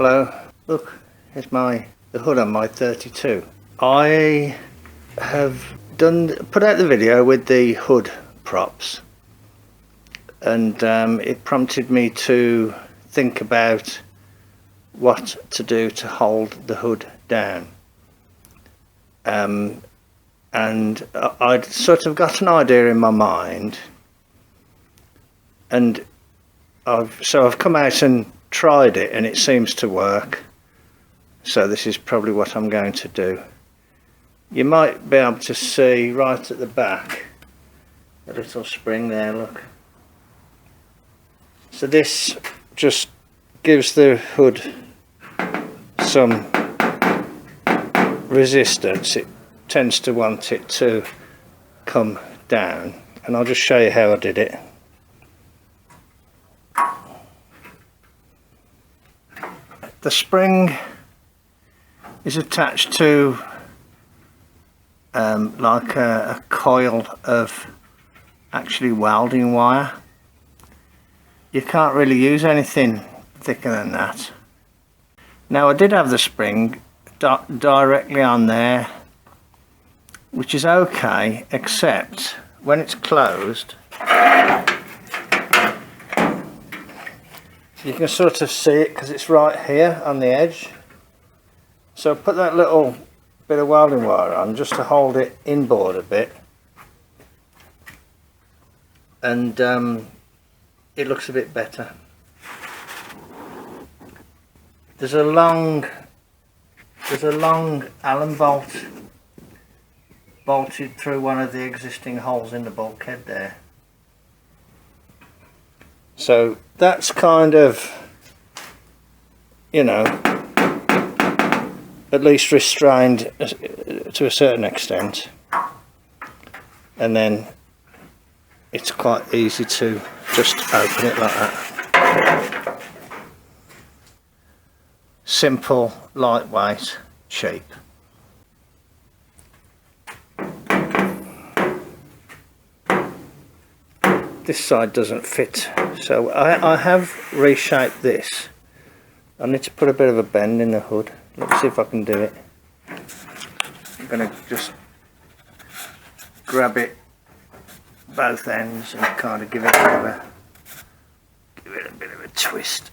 Hello, look, here's the hood on my 32. I have put out the video with the hood props, and it prompted me to think about what to do to hold the hood down. And I'd sort of got an idea in my mind, and I've come out and tried it, and it seems to work. So this is probably what I'm going to do. You might be able to see right at the back a little spring there, look. So this just gives the hood some resistance. It tends to want it to come down, and I'll just show you how I did it. The spring is attached to like a coil of actually welding wire. You can't really use anything thicker than that. Now, I did have the spring directly on there, which is okay, except when it's closed you can sort of see it because it's right here on the edge. So I put that little bit of welding wire on just to hold it inboard a bit, and it looks a bit better. There's a long Allen bolt bolted through one of the existing holes in the bulkhead there. So that's kind of, you know, at least restrained to a certain extent, and then it's quite easy to just open it like that. Simple, lightweight, cheap. This side doesn't fit, so I have reshaped this. I need to put a bit of a bend in the hood. Let's see if I can do it. I'm going to just grab it both ends and kind of give it a bit of a twist.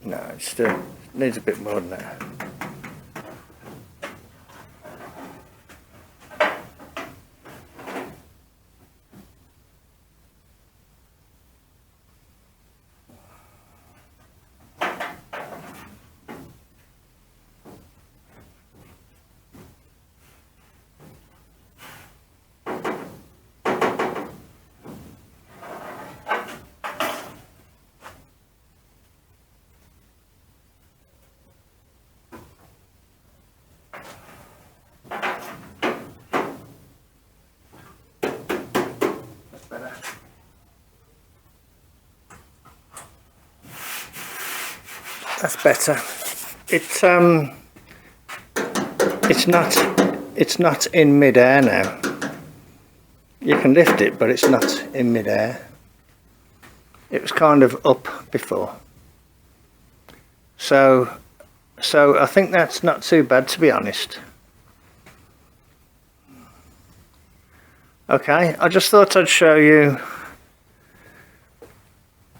No, it still needs a bit more than that. That's better. It's not in mid-air now. You can lift it, but it's not in mid-air. It was kind of up before. So I think that's not too bad, to be honest. Okay, I just thought I'd show you.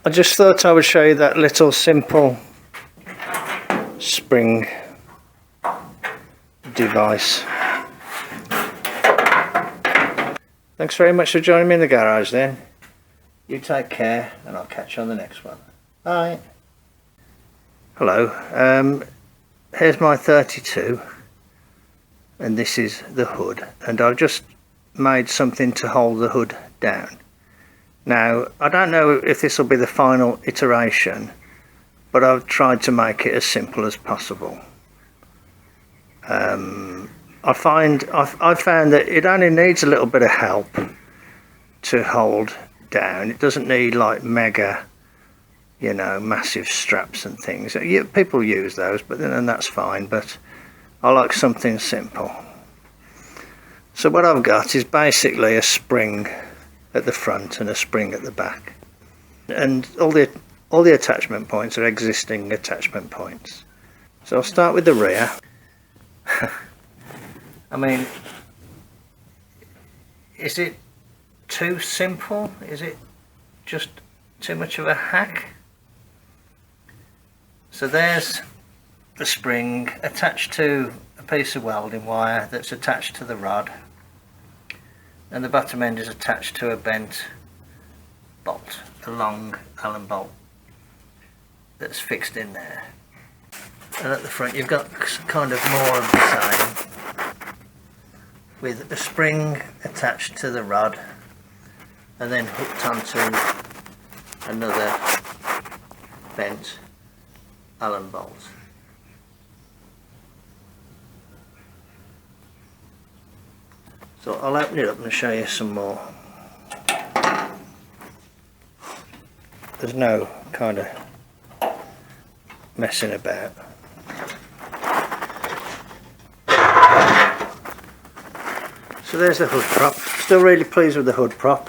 I just thought I would show you that little simple spring device. Thanks very much for joining me in the garage then. You take care, and I'll catch you on the next one. Bye. Hello, here's my 32, and this is the hood, and I've just made something to hold the hood down. Now, I don't know if this will be the final iteration, but I've tried to make it as simple as possible. I've found that it only needs a little bit of help to hold down. It doesn't need like mega, you know, massive straps and things. People use those, but then that's fine. But I like something simple. So what I've got is basically a spring at the front and a spring at the back, and all the attachment points are existing attachment points. So I'll start with the rear. I mean, is it too simple? Is it just too much of a hack? So there's the spring attached to a piece of welding wire that's attached to the rod, and the bottom end is attached to a bent bolt, a long Allen bolt that's fixed in there. And at the front you've got kind of more of the same, with a spring attached to the rod and then hooked onto another bent Allen bolt. So I'll open it up and show you some more. There's no kind of messing about. So there's the hood prop. Still really pleased with the hood prop.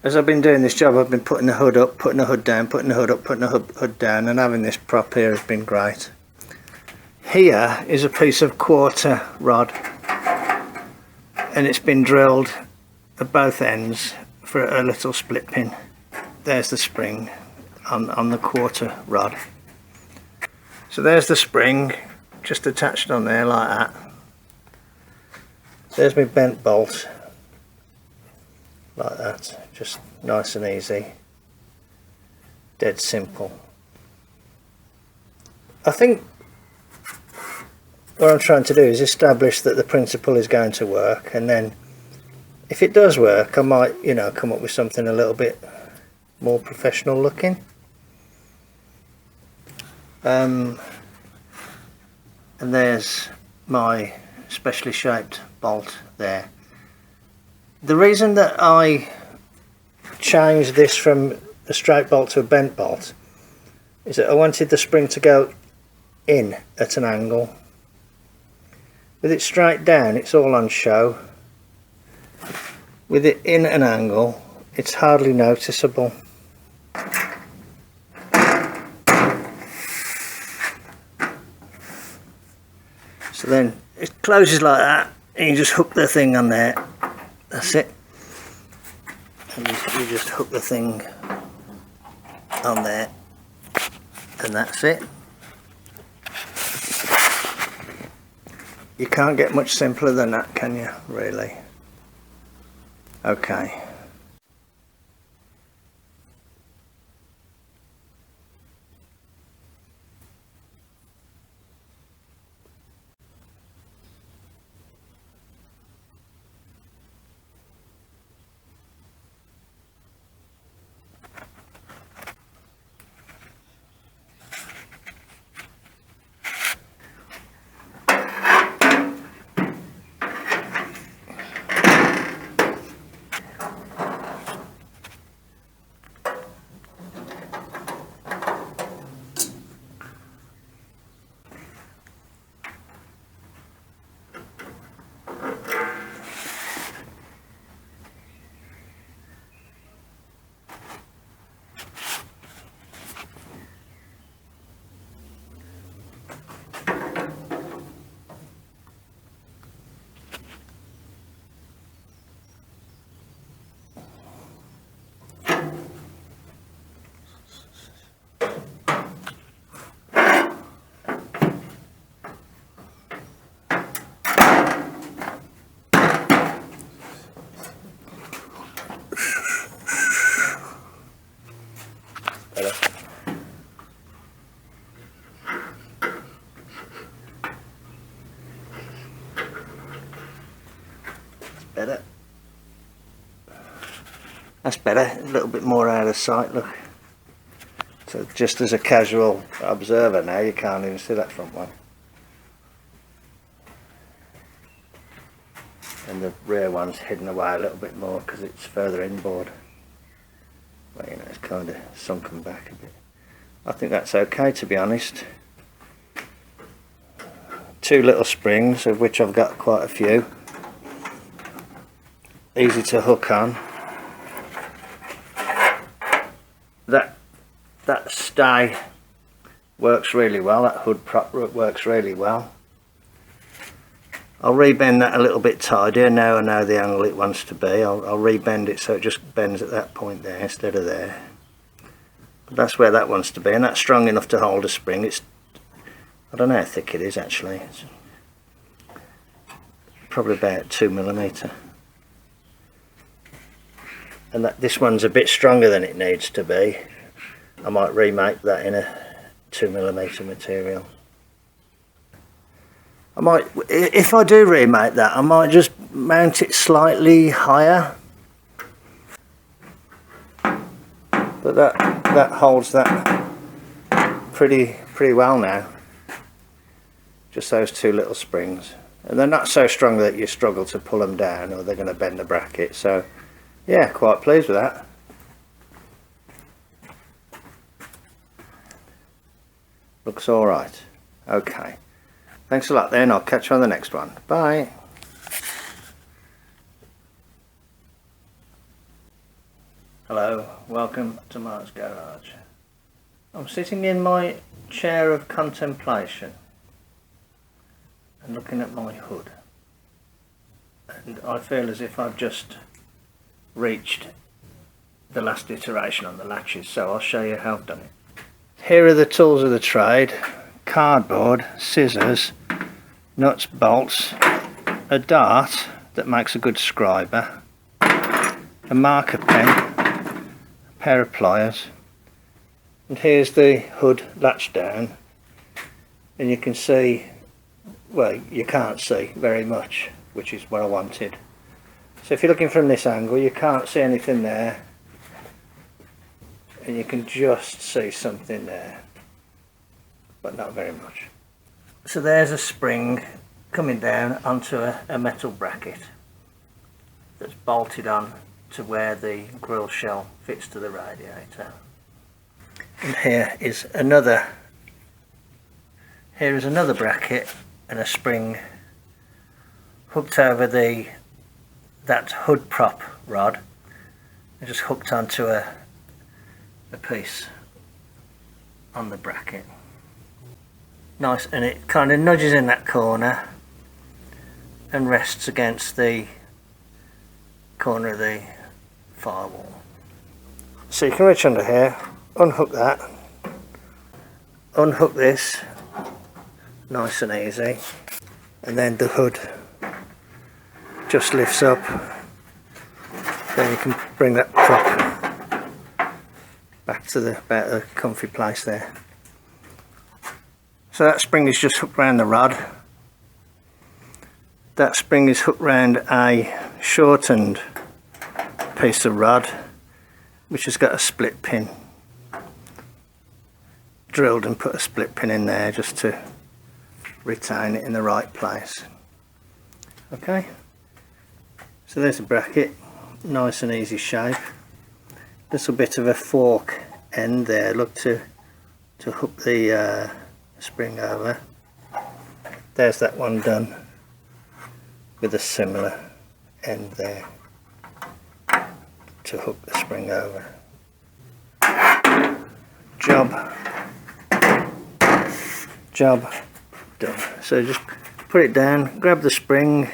As I've been doing this job, I've been putting the hood up, putting the hood down, putting the hood up, putting the hood down, and having this prop here has been great. Here is a piece of quarter rod, and it's been drilled at both ends for a little split pin. There's the spring on the quarter rod. So there's the spring just attached on there like that. There's my bent bolt like that, just nice and easy, dead simple. I think what I'm trying to do is establish that the principle is going to work, and then if it does work I might, you know, come up with something a little bit more professional looking. And there's my specially shaped bolt there. The reason that I changed this from a straight bolt to a bent bolt is that I wanted the spring to go in at an angle. With it straight down it's all on show. With it in an angle it's hardly noticeable. So then it closes like that, and you just hook the thing on there. That's it. And you just hook the thing on there, and that's it. You can't get much simpler than that, can you, really? Okay. Better. That's better, a little bit more out of sight, look. So just as a casual observer now, you can't even see that front one. And the rear one's hidden away a little bit more because it's further inboard. Well, you know, it's kind of sunken back a bit. I think that's okay, to be honest. Two little springs, of which I've got quite a few. easy to hook on. That stay works really well, that hood prop works really well. I'll rebend that a little bit tighter now I know the angle it wants to be. I'll rebend it so it just bends at that point there instead of there. But that's where that wants to be, and that's strong enough to hold a spring. It's, I don't know how thick it is actually. It's probably about 2mm. And this one's a bit stronger than it needs to be. I might remake that in a 2mm material. I might, if I do remake that, I might just mount it slightly higher. But that holds that pretty well now. Just those two little springs. And they're not so strong that you struggle to pull them down or they're going to bend the bracket. So yeah, quite pleased with that. Looks alright. Okay. Thanks a lot then, I'll catch you on the next one. Bye. Hello, welcome to Mart's Garage. I'm sitting in my chair of contemplation and looking at my hood. And I feel as if I've just reached the last iteration on the latches, so I'll show you how I've done it. Here are the tools of the trade: cardboard, scissors, nuts, bolts, a dart that makes a good scriber, a marker pen, a pair of pliers, and here's the hood latch down, and you can see, well, you can't see very much, which is what I wanted. So if you're looking from this angle, you can't see anything there, and you can just see something there, but not very much. So there's a spring coming down onto a metal bracket that's bolted on to where the grill shell fits to the radiator. And here is another bracket and a spring hooked over that hood prop rod and just hooked onto a piece on the bracket. Nice, and it kind of nudges in that corner and rests against the corner of the firewall. So you can reach under here, unhook that, unhook this, nice and easy, and then the hood just lifts up. Then you can bring that prop back to about a comfy place there. So that spring is just hooked around the rod. That spring is hooked around a shortened piece of rod which has got a split pin. Drilled and put a split pin in there just to retain it in the right place. Okay, so there's a bracket, nice and easy shape. Little bit of a fork end there, look to hook the spring over. There's that one done with a similar end there to hook the spring over. Job done. So just put it down, grab the spring,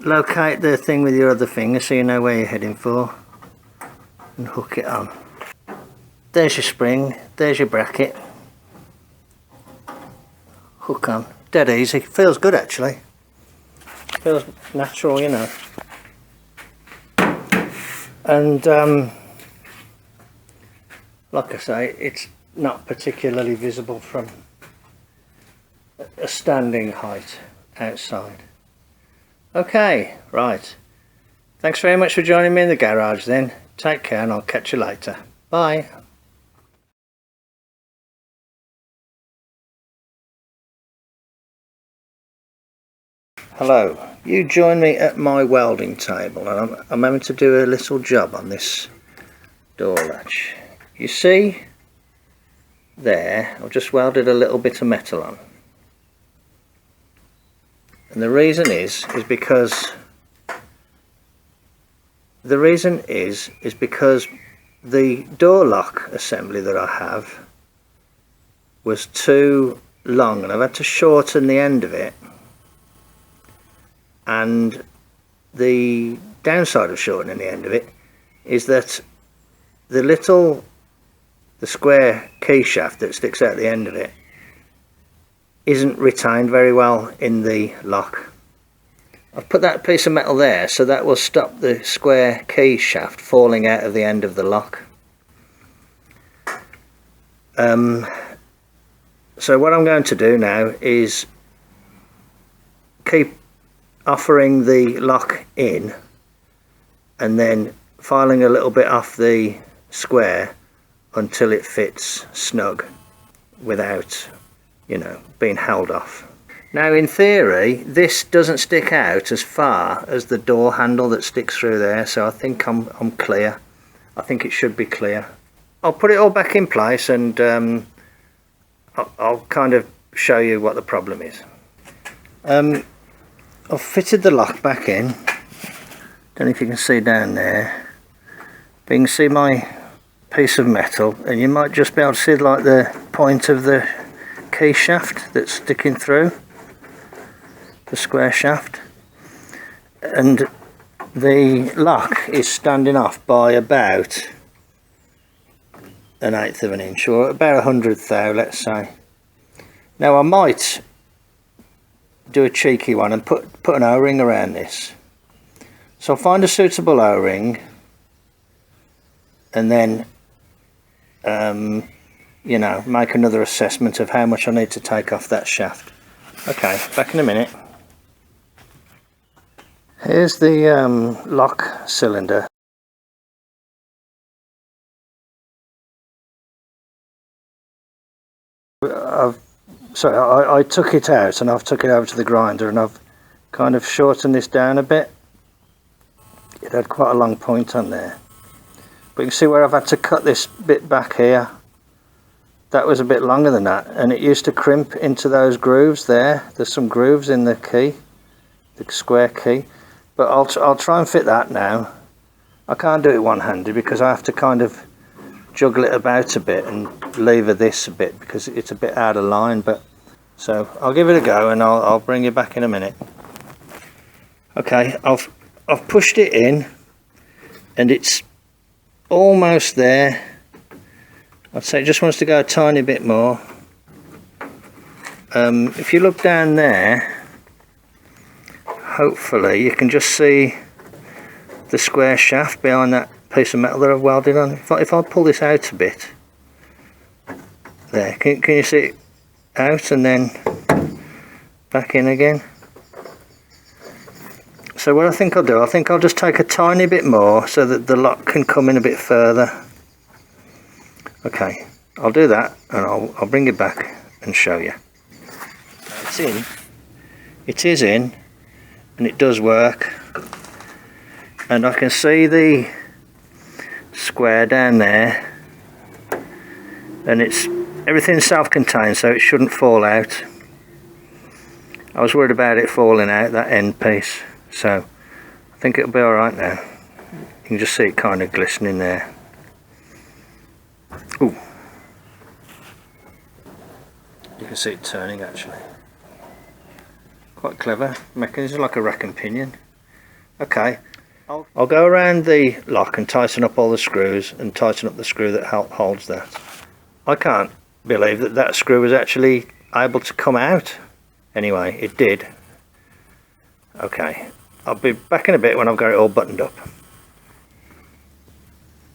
locate the thing with your other finger so you know where you're heading for, and hook it on. There's your spring, there's your bracket. Hook on, dead easy, feels good actually. Feels natural, you know. And like I say, it's not particularly visible from a standing height outside. Okay, right. Thanks very much for joining me in the garage then. Take care and I'll catch you later. Bye. Hello, you join me at my welding table and I'm having to do a little job on this door latch. You see there, I've just welded a little bit of metal on. And the reason is because The reason is because the door lock assembly that I have was too long and I've had to shorten the end of it, and the downside of shortening the end of it is that the square key shaft that sticks out the end of it isn't retained very well in the lock. I've put that piece of metal there so that will stop the square key shaft falling out of the end of the lock. So what I'm going to do now is keep offering the lock in and then filing a little bit off the square until it fits snug without, you know, being held off. Now in theory this doesn't stick out as far as the door handle that sticks through there, so I think I'm clear. I think it should be clear. I'll put it all back in place and I'll kind of show you what the problem is. I've fitted the lock back in. Don't know if you can see down there, but you can see my piece of metal, and you might just be able to see like the point of the key shaft that's sticking through the square shaft, and the lock is standing off by about 1/8 of an inch, or about 100th thou, let's say. Now I might do a cheeky one and put an O-ring around this, so I'll find a suitable O-ring and then you know, make another assessment of how much I need to take off that shaft. Okay, back in a minute. Here's the lock cylinder. I took it out and I've took it over to the grinder and I've kind of shortened this down a bit. It had quite a long point on there, but you can see where I've had to cut this bit back here. That was a bit longer than that, and it used to crimp into those grooves there. There's some grooves in the key, the square key, but I'll try and fit that now. I can't do it one-handed because I have to kind of juggle it about a bit and lever this a bit because it's a bit out of line. But so I'll give it a go and I'll bring you back in a minute. Okay, I've pushed it in and it's almost there. I'd say it just wants to go a tiny bit more. If you look down there, hopefully you can just see the square shaft behind that piece of metal that I've welded on. If I pull this out a bit, there, can you see it out and then back in again? So what I think I'll do, I think I'll just take a tiny bit more so that the lock can come in a bit further. Okay, I'll do that and I'll bring it back and show you. It's in. It is in, and it does work. And I can see the square down there, and everything's self-contained, so it shouldn't fall out. I was worried about it falling out, that end piece, so I think it'll be alright now. You can just see it kind of glistening there. Ooh. You can see it turning actually. Quite clever mechanism, like a rack and pinion. Okay, I'll go around the lock and tighten up all the screws and tighten up the screw that holds that. I can't believe that screw was actually able to come out. Anyway, it did. Okay, I'll be back in a bit when I've got it all buttoned up.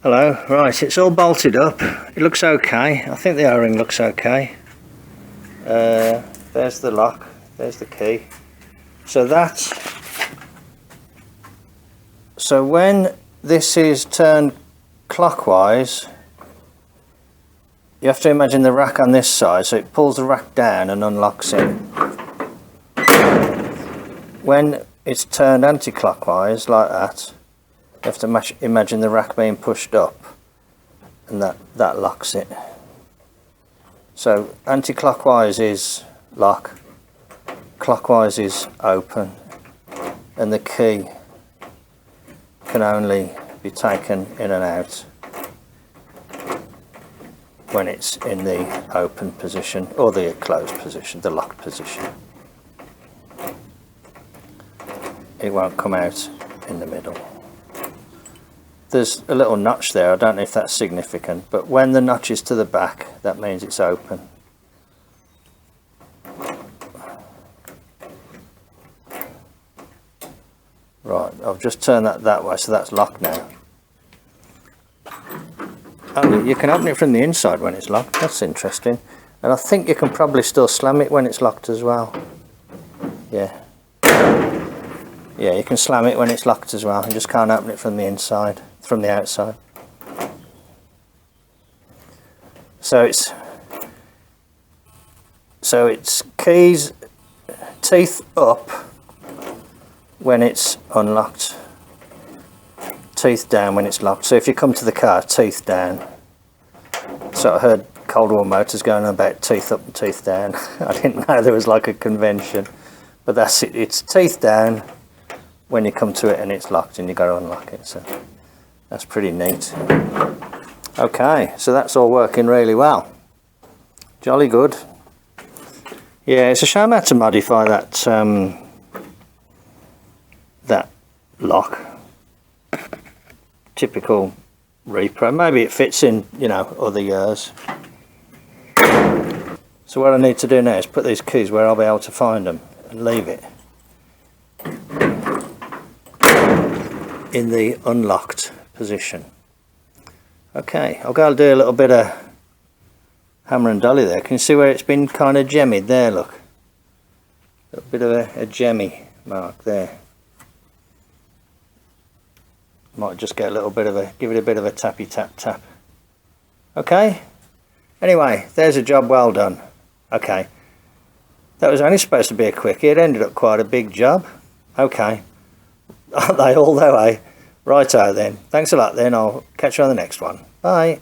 Hello, right, it's all bolted up. It looks okay. I think the O-ring looks okay. There's the lock, there's the key. So when this is turned clockwise, you have to imagine the rack on this side, so it pulls the rack down and unlocks it. When it's turned anti-clockwise like that, you have to imagine the rack being pushed up, and that locks it. So anti-clockwise is lock, clockwise is open, and the key can only be taken in and out when it's in the open position or the closed position, the locked position. It won't come out in the middle. There's a little notch there, I don't know if that's significant, but when the notch is to the back, that means it's open. Right, I've just turned that way, so that's locked now. Oh, you can open it from the inside when it's locked, that's interesting. And I think you can probably still slam it when it's locked as well. Yeah. Yeah, you can slam it when it's locked as well. You just can't open it from the inside, from the outside. So it's keys, teeth up when it's unlocked, teeth down when it's locked. So if you come to the car, teeth down. So I heard Cold War Motors going on about teeth up and teeth down. I didn't know there was like a convention, but that's it. It's teeth down when you come to it and it's locked and you got to unlock it. So that's pretty neat. Okay, so that's all working really well. Jolly good. Yeah, it's a shame I had to modify that that lock. Typical repro. Maybe it fits in, you know, other years. So what I need to do now is put these keys where I'll be able to find them and leave it in the unlocked position. Okay, I'll go do a little bit of hammer and dolly there. Can you see where it's been kind of gemmied there? Look, a little bit of a gemmy mark there. Might just get a little bit of a, give it a bit of a tappy tap tap. Okay, anyway, there's a job well done. Okay, that was only supposed to be a quickie. It ended up quite a big job. Okay, aren't they all though, eh? Righto then, thanks a lot then, I'll catch you on the next one. Bye.